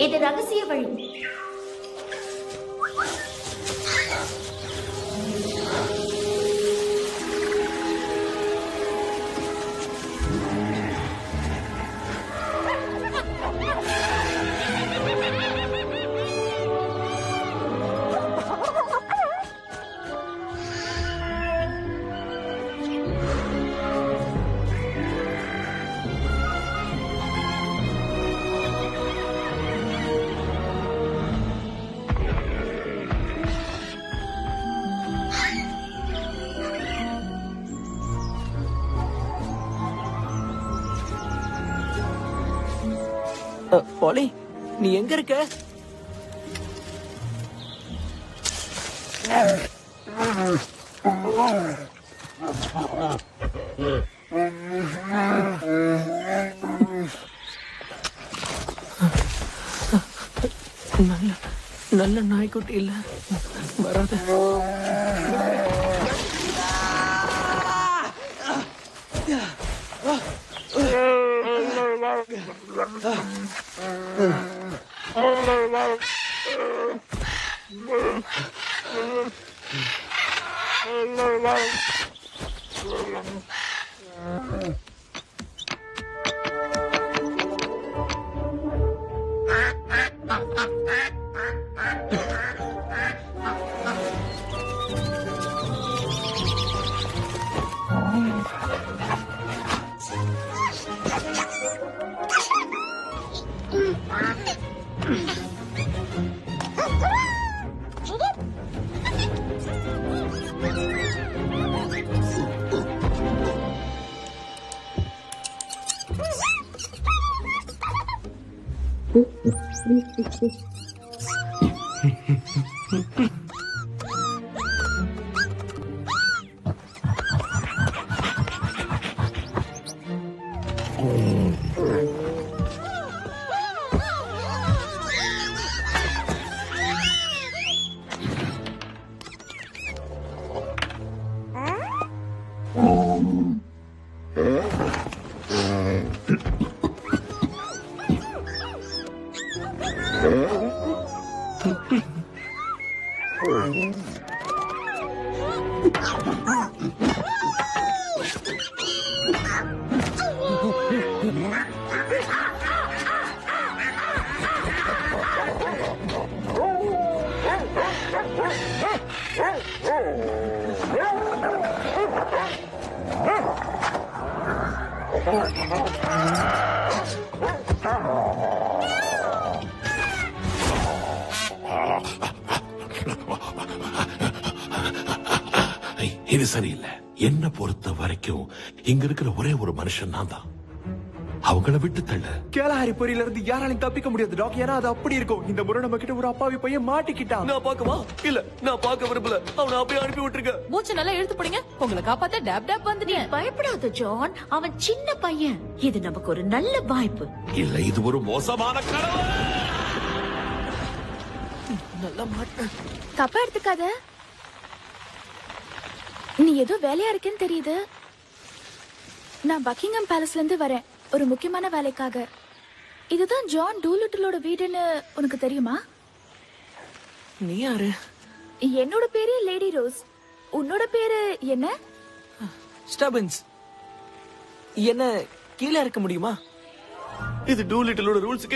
இது ரகசிய வழி. பாலி, நீ எங்க இருக்க? நல்ல நாய்க்குட்டி இல்ல, வராத. இது சரியில்லை. என்ன பொறுத்த வரைக்கும் இங்க இருக்கிற ஒரே ஒரு மனுஷன் நான் தான். அவங்கள விட்டு தள்ள. கேலஹாரி பொறியில இருந்து யாராலையும் தப்பிக்க முடியாது டாக். ஏன்னா அது அப்படி இருக்கும். இந்த முறை நம்ம கிட்ட ஒரு அப்பாவி பையன் மாட்டிக்கிட்டான். நான் பாக்கவா? இல்ல, நான் பாக்க விரும்பல. அவனை அப்படியே அனுப்பி விட்டுருங்க. மூச்சு நல்லா இழுத்து பிடிங்க. உங்களை காப்பாத்த டேப் டேப் வந்துட்டேன். பயப்படாத ஜான், அவன் சின்ன பையன். இது நமக்கு ஒரு நல்ல வாய்ப்பு. இல்ல, இது ஒரு மோசமான கனவு. நல்லா மாட்டேன். தப்பா எடுத்துக்காத. நீ ஏதோ வேலையா இருக்கேன்னு தெரியுது. நான் பக்கிங்ஹாம் பேலஸ்ல இருந்து வரேன் ஒரு முக்கியமான வேலைக்காக. இதுதான் ஜான் டூலிட்டிலோட வீடுன்னு உனக்கு தெரியுமா? நீ யாரு? என்னோட பேரு லேடி ரோஸ். உன்னோட பேரு என்ன? ஸ்டபின்ஸ். என்ன கீழே இருக்க முடியுமா? இது டூலிட்டிலோட ரூல்ஸ்